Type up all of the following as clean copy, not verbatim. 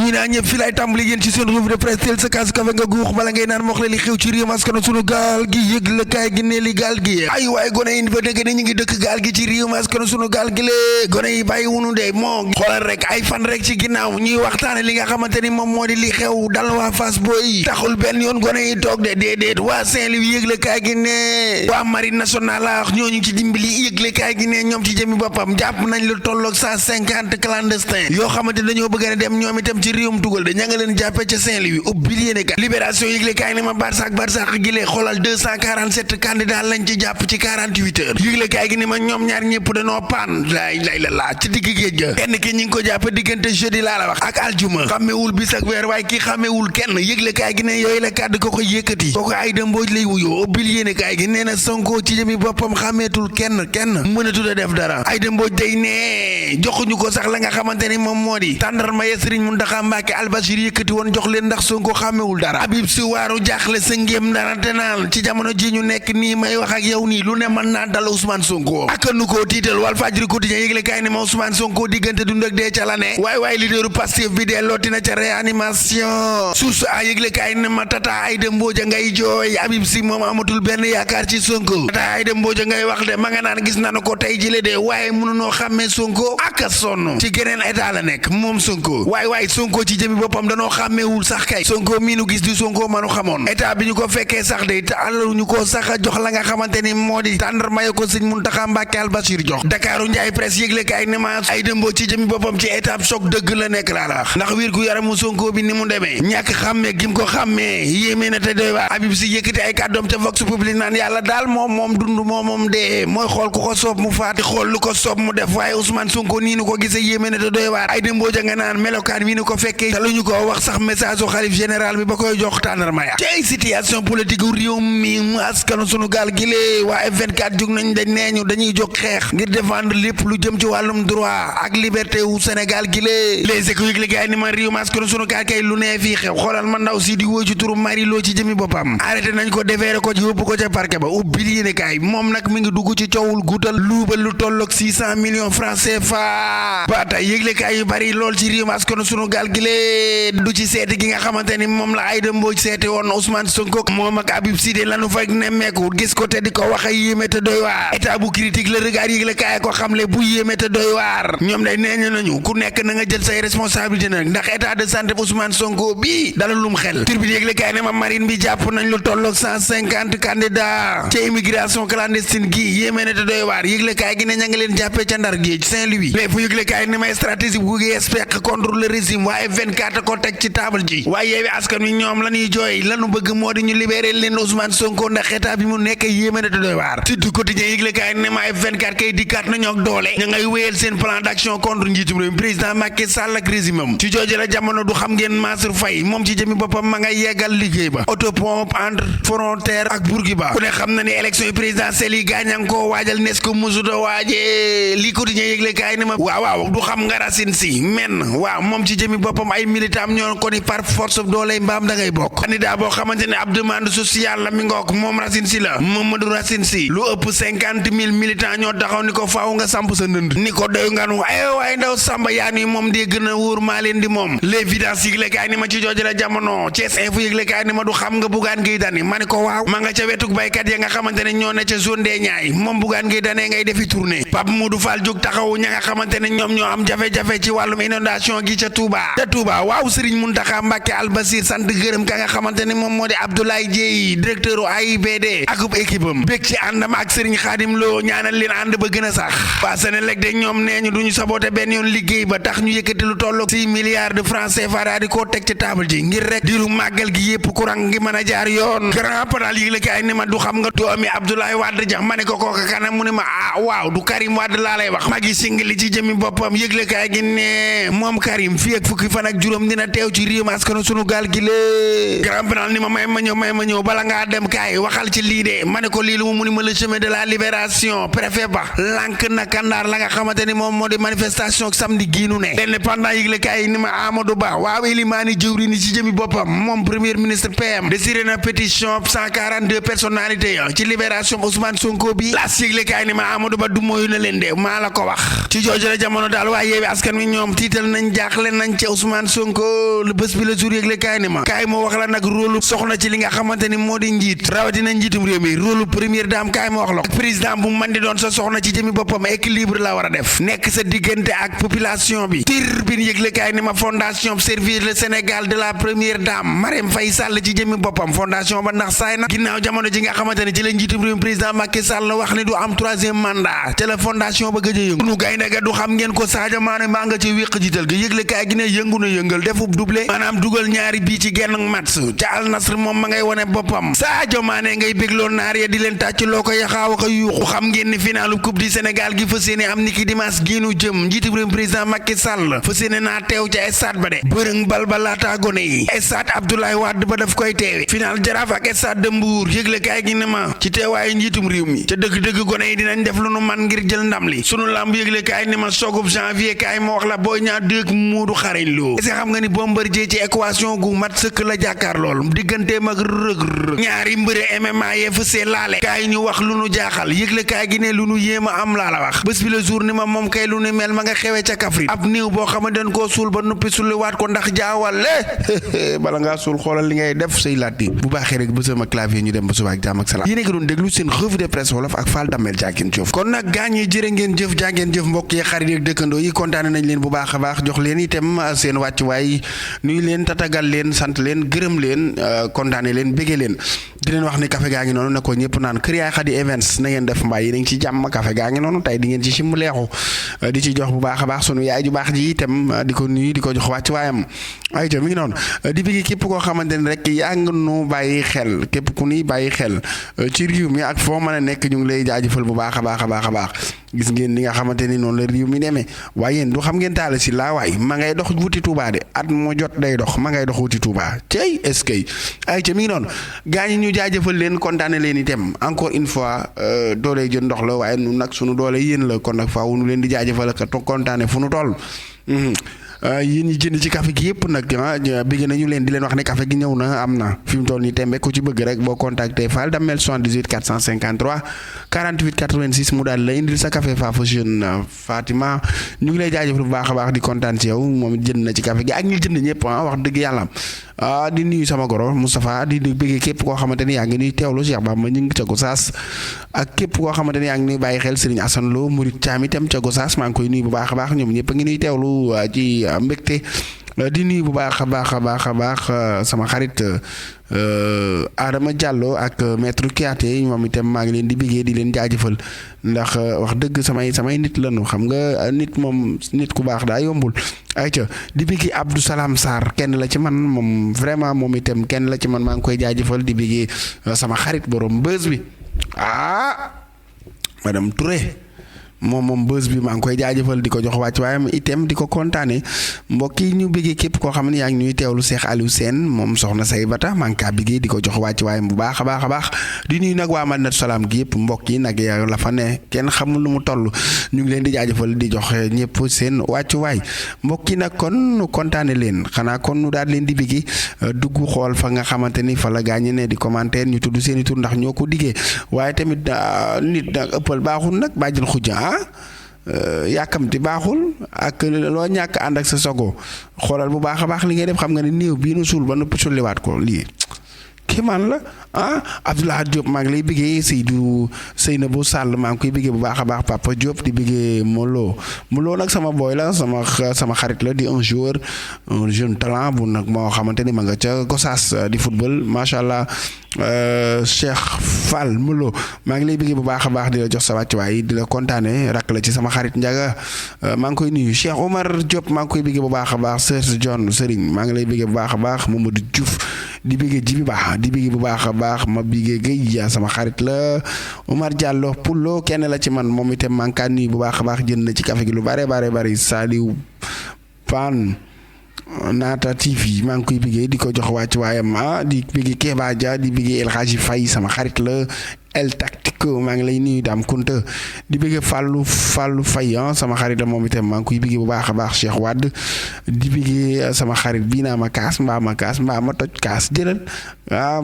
nuyu naa ñëpp fi lay tàmbali yéen ci seen revue de presse teel sa kaas kafe nga guux bala ngay naan mox la li xew ci réew maskanu sunu gaal gi yëg la kaay gi ne li gaal gi ay waaye gone yi ba dëgg ne ñu ngi dëkk gaal gi ci réew maskanu sunu gaal gi lée gone yi bàyyi wunu de moo xoolal rek ay fan rek ci ginnaaw ñuy waxtaane li nga xamante ni moom moo di li xew dal waa Fass Boy taxul benn yoon gone yi toog de déedéet waa Saint-Louis yëg la kaay gi ne waa marine nationale la wax ñooñu ci dimbali yëg la kaay gi ne ñoom ci jëmi boppam jàpp nañ lu tolloog 150 clandestins yoo xamante dañoo bëgg a dem ñoom itam ci réewum tugal de ña nga leen jàppe ca Saint-Louis ubbil yéene ka libération yëgle kaay ne ma barsaak gi lee xoolal 247 candidats lañ ci jàpp ci 48 heures yëgle kaay gi ne ma ñoom ñaar ñëpp dañoo paan lay la ci digg géej ga kenn ki ñi ngi ko jàppe diggante jeudi laa la wax ak aljuma xàmmewul bis ak weer waaye ki xàmmewul kenn yëgle kaay gi ne yooyu la kàddu ko yëkkati kooku Aïda Mbodj lay wuyoo ubbil yéene kaay gi nee na Sonko ci jëmi boppam xàmmeetul kenn mënatul a def dara Aïda Mbodj day ne joxuñu ko sax la nga xamante ni moom moo di tàndarma ya Sëriñ Muntaxa Mbàkke Albachir yëkkati woon jox leen ndax Sonko xàmmewul dara Habib si waaru jaaxle sa ngéem darante naan ci jamono ji ñu nekk nii may wax ak yow nii lu ne mën naa dal Ousmane Sonko ak nu ko tiital Walf Fadjri quotidien yëgle kaay ne ma Ousmane Sonko diggante dund ak dee ca la ne waay leaderu Pastef bi dee lootina ca réanimation source a yëgle kaay ne ma tata Aïda Mbodj ngay jooy Habib si moom amatul benn yaakaar ci Sonko tata Aïda Mbodj ngay wax de ma nga naan gis nanu ko tey jile de waaye mënunoo xàmmee Sonko ak a sonn ci geneen état la nekk moom Sonko waay Sonko ci jëmi boppam danoo xàmmeewul sax kay Sonko mii nu gis di Sonko manu xamoon état bi ñu ko fekkee sax de te alaluñu ko sax a jox la nga xamante ni moo di tàndarma ya ko Sëñ Muntaxa Mbàkke Albachir jox Dakaaru Njaay presse yëgle kaay ne ma Aïda Mbodj ci jëmi boppam ci étape choc dëgg la nekk laa la wax ndax wér gu yaramu Sonko bi ni mu demee ñàkk xàmmee gim ko xàmmee yéeme na te doy waar Habib si yëkkati ay kàddoom ca Vox Populi naan yàlla daal moom dund moom dee mooy xool ku ko soob mu faat xool lu ko soob mu def waaye Ousmane Sonko nii nu ko gisee yéeme na te doy waar Aïda Mbodj nga naan melokaan wi nu ko fekkee te lu ñu ko wax sax message au xalif général bi ba koy jox tàndarma ya tey situation politique réew mi mu askanu sunu gaal gi lee waa F24 jóg nañ dañ nee ñu dañuy jóg xeex ngir défendre lépp lu jëm ci wàllum droit ak liberté wu Sénégal gi lee les éco yëgle gaay ni ma réew mi askanu sunu gaal kay lu nee fii xew xoolal ma ndaw si di wóy ci turu Marie Lo ci jëmi boppam arrêté nañ ko defeere ko ci yóbbu ko ca parquet ba ubbil yéene kaay moom nag mi ngi dugg ci coowul guutal luubal lu tolloog 600 millions francs CFA ba tey yëgle kaay yu bari lool ci réew mi askanu sunu gaal gi lee du ci seeti gi nga xamante ni moom la Aïda Mbodj seeti woon Ousmane Sonko moom ak Habib Sidé lanu fay nemmeeku gis ko te di ko wax yéeme te doy waar état bu critique la regard yëgle kaay ko xamle bu yéeme te doy waar ñoom day neeñu nañu ku nekk na nga jël say responsabilité nag ndax état de santé Ousmane Sonko bi dala lum xel turbine yëgle kaay ne ma marine bi jàpp nañ lu tolloog 150 candidats ca immigration clandestine gi yéeme na te doy waar yëgle kaay gi ne ña nga leen jàppee ca Ndar géej Saint-Louis lépp fu yëgle kaay ne may stratégie bu yeespeq contre le régime waaye 24 ko teg ci table ji waaye yeewi askan wi ñoom la ñuy jooy lanu bëgg moo di ñu libéré leen Ousmane Sonko ndax état bi mu nekk yéeme na te doy waar surtout quotidien yëgle kaay ne ma F24 kay dikkaat nañu ak doole ña ngay wéyal seen plan d'action contre njiitum réew président Macky Sall ak régime am ci jooju la jamono du xam ngeen Mansour Faye moom ci jëmi boppam ma ngay yeggal liggéey ba autopont entre frontière ak Bourguiba ku ne xam na ni élection yi présidentielle yi gaañang koo waajal nes ko musuta waaje li quotidien yëgle kaay ne ma waaw du xam nga Racine Sy men waaw moom ci jëmi boppam ay militant ñoo ko ni par force dooley mbaam da ngay bokk candidat boo xamante ne ab demande sociale la mi ngook moom Racine Sy la Mamadou Racine Sy lu ëpp 50,000 militants ñoo taxaw ni ko faaw nga samp sa ndënd ni ko doy nganu waaye ndaw Samba yaa ni moom di gën a wóor maa leen di moom l'évidence yëgle kaay ni ma ci jooju la jamono Thiès Info yëgle kaay ni ma du xam nga Bougane Gueye Dany ma ni ko waaw ma nga ca wetuk baykat ya nga xamante ne ñoo ne ca zone des Niayes moom Bougane Gueye Dany ngay defi tournée Pape Modou Fall jóg taxaw ña nga xamante ne ñoom ñoo am jafe-jafe ci wàllum inondation gi ca Touba waaw Serigne Mountakha Mbacké Albachir sant gërëm ka nga xamante ne moom moo di Abdoulaye Dieye directeur AIBD akub équipe am bég ci àndam ak Serigne Khadim Lo ñaanal leen ànd ba gën a sax waa Senelec de ñoom nee ñu duñu saboté benn yoon liggéey ba tax ñu yëkkati lu tolloog 6 milliards de francs CFA daal di koo teg ci table ji ngir rek diiru màggal gi yépp courant ngi mën a jaar yoon grand panal yëgle kaay ne ma du xam nga doomi Abdoulaye Wade jax ma ne ko kooka kanam mu ne ma waaw du Karim Wade laa lay wax magi singli ci jëmi boppam yëgle kaay gi ne moom Karim fii ak fukki fan ak juróom dina teew ci réew mi askanu sunu gaal gi lée grand panal ni ma may ma ñëw bala ngaa dem kaay waxal ci lii de ma ne ko lii lu mu ni ma le chemin de la libération préfet ba lànk na kandaar la nga xamante ni moom moo di manifestation samedi giinu ne l'indépendant yëgle kaay ni ma Amadou Ba waaw Elimani jëwri ni ci jëmi boppam moom premier ministre PM désiré na pétition 142 personnalités ya ci libération Ousmane Sonko bi las yëgle kaay ni ma Amadou Ba du mooyu na leen de maa la ko wax ci jooju la jamono daal waa yeewi askan wi ñoom tiital nañ jaaxle nañ ca Ousmane Sonko lu bés bi la jour yëgle kaay ni ma kaay ma wax la nag rôle soxna ci li nga xamante ni moo di njiit rawatina njiitum réew mi rôle première dame kaay ma wax la ko président bu man di doon sa soxna ci jëmi boppam équilibre la war a def nekk sa diggante ak population bi Tribune yëgle kaay ni ma fondation servir le Sénégal de la première dame Marème Faye Sall ci jëmi boppam fondation ba ndax saay na ginnaaw jamono ji nga xamante ne ci la njiitum réew mi président Macky Sall wax ni du am troisième mandat ca la fondation ba gëj a yëngu nu gaynde ga du xam ngeen ko Sadio Mané maa nga ci wéq jiital ga yëgle kaay gi ne yëngu na yëngal defub doublé maanaam dugal ñaari bii ci genn match ca Al Nassr moom ma ngay wone boppam Sadio Mané ngay bégloo naar ya di leen tàcc loo ko yaxaaw a yuuxu xam ngeen ni finalu coupe du Sénégal gi fas yéene am niki dimanche giinu jëm njiitum réew président Macky Sall fas yéene naa teew ca stade ba de bërëng bal ba laata gone yi stade Abdoulaye Wade ba daf koy teewe final Jaraaf ak stade de Mbour yëgle kaay gi ne ma ci teewaayu njiitum réew mi ca dëgg-dëgg gone yi dinañ def lu nu man ngir jël ndam li sunu lamb yëgle kaay ni ma sogub janvier kaay ma wax la Boy Niang 2 Modou xarañ loo est-ce que xam nga ni Bombardier ci équation gu mat sëkk la jàkkaar lool digganteem ak rëg-rëg ñaari mbëre MMA yee fa see laale kaay ñu wax lu nu jaaxal yëgle kaay gi ne lu nu yéem a am laa la wax bés bi la jour ni ma moom kay lu nu mel ma nga xewee ca Kaffrine ab néew boo xam ne dañ koo suul ba nuppi sulliwaat ko ndax jaawale bala ngaa suul xoolal li ngay def say laati bu baaxee rek ba sama clavier ñu dem ba suba ak jàmm ak salaam yéen a ngi doon déglu seen revue de presse wolof ak Fall Damel jàngeen jëf kon nag gaañ yi jërë ngeen jëf jàngeen jëf mbokk yi xarit yi dëkkandoo yi kontaane nañ leen bu baax a baax jox leen itam seen wàccuwaay nuyu leen tatagal leen sant leen gërëm leen kontaane leen béggee leen di leen wax ni café gaa ngi noonu na ko ñëpp naan Kër Yaay Khady Events na ngeen def mbaa yi nañ ci jàmm café gaa ngi noonu tey di ngeen ci sim leexu di ci jox bu baax a baax sunu yaay ju baax ji itam di ko nuyu di ko jox wàccuwaayam ay ta mi ngi noonu di bëgg képp koo xamante ne rek yaa ngi nu bàyyi xel képp ku ni bàyyi xel ci réew mi ak foo mën a nekk ñu ngi lay jaajëfal bu baax a baax a baax a baax gis ngeen li nga xamante ni noonu la réew mi demee waaye yéen du xam ngeen taala si laa waay ma ngay dox wuti Touba de at moo jot day dox ma ngay dox wuti Touba cey est-ce que ay ca mi ngi noonu gaañi ñu jaajëfal leen kontaane leen itam encore une fois doole jën ndox la waaye nu nag sunu doole yéen la kon nag faaw nu leen di jaajëfal ak kontaane fu nu toll yéen ñi jënd ci café gi yëpp nag bëgg nañu leen di leen wax ne café gi ñëw na am na fi mu toll nii tembe ku ci bëgg rek boo contacté Fall Damel 78 453 48 86 mu daal la indil sa café Fafa Jeune Fatima ñu ngi lay jaajëfal bu baax a baax di kontaan ci yow moom jënd na ci café gi ak ñi jënd ñëpp wax dëgg yàlla di nuyu sama goro Moustapha di bëgg képp koo xamante ni yaa ngi nuy teewlu Cheikh Bamba ñu ngi ca Gosaas ak képp koo xamante ni yaa ngi nuy bàyyi xel Serigne Assane Lo Murid Thiam itam ca Gosaas maa ngi koy nuyu bu baax a baax ñoom ñëpp a ngi nuy teewlu ci mbégte di nuyu bu baax a baax a baax a baax sama xarit Adama Diallo ak maître Kiaté moom itam maa ngi leen di biggee di leen jaajëfal ndax wax dëgg samay nit lañu xam nga nit moom nit ku baax daa yombul ayca di biggee Abdou Salam Sarr kenn la ci man moom vraiment moom itam kenn la ci man maa ngi koy jaajëfal di biggee sama xarit borom bës bi madame Touré moom bës bi maa ngi koy jaajëfal di ko jox wàcc waayam itam di ko kontaane mbokk yi ñu bëggee képp koo xam ne yaa ngi ñuy teewlu Cheikh Aliou Sène moom soxna say bata maa ngi kaa bëggee di ko jox wàcc waayam bu baax a baax a baax di nuyu nag waa Madinatu Salaam gi yëpp mbokk yi nag yaa la fa ne kenn xamul lu mu toll ñu ngi leen di jaajëfal di jox ñëpp seen wàccu waay mbokk yi nag kon nu kontaane leen xanaa kon nu daal leen di bëggee dugg xool fa nga xamante ni fa la gaañe ne di commentaire ñu tudd seeni tur ndax ñoo ko diggee waaye tamit nit nag ëppal baaxul nag bàjjal xujja yàkkamti baaxul ak loo ñàkk ànd ak sa sogo xoolal bu baax a baax li ngay def xam nga ne néew bii nu suul ba noppi sulliwaat ko lii kéemaan la Abdoulaye Diop maa ngi lay bëggee Seynabou Sall maa ngi koy bëggee bu baax a baax Papa Diop di bëggee Molo nag sama boy la sama xarit la di un joueur un jeune talent bu nag moo xamante ni ma nga ca Gossas di football macha allah Cheikh Fall Molo maa ngi lay bëggee bu baax a baax di la jox sa wàccuwaay di la kontaane rakk la ci sama xarit Ndiaga maa ngi koy nuyu Cheikh Omar Diop maa ngi koy bëggee bu baax a baax Serge John Serigne maa ngi lay bëggee bu baax a baax Mamadou Diouf di bëggee Jibi Baax di bëggee bu baax a baax ma bëggee Guèye sama xarit la Omar Diallo Pullo kenn la ci man moom itam maa ngi kaa nuyu bu baax a baax jënd na ci café gi lu bare Saliou Pan Naata TV maa ngi koy bëggee di ko jox wàcc waayam di bëggee Kéba Dia di bëggee El Hadji Faye sama xarit la El Tactico maa ngi lay nuyu Dame Kunta di bëggee Fallou Faye sama xarit moom itam maa ngi koy bëggee bu baax a baax Cheikh Wade di bëggee sama xarit bii naa ma kaas mbaa ma toj kaas jëlal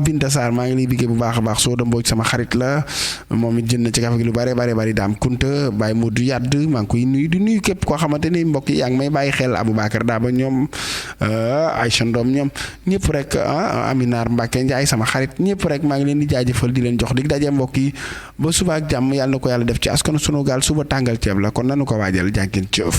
Binta Sarr maa ngi lay bëggee bu baax a baax Soda Mbodj sama xarit la moom it jënd na ci kafe gi lu bare Dame Kunta Baye Modou Yadd maa ngi koy nuyu di nuyu képp koo xamante ni mbokk yi yaa ngi may bàyyi xel Aboubacar Daba ñoom Aïcha Ndom ñoom ñëpp rek Aminar Mbacke Ndiaye sama xarit ñëpp rek maa ngi leen di jaajëfal di leen jox dig daje mbokk yi ba suba ak jàmm yàlla na ko yàlla def ci askanu sunu gaal suba tàngal ceeb la kon nanu ko waajal jàngeen jëf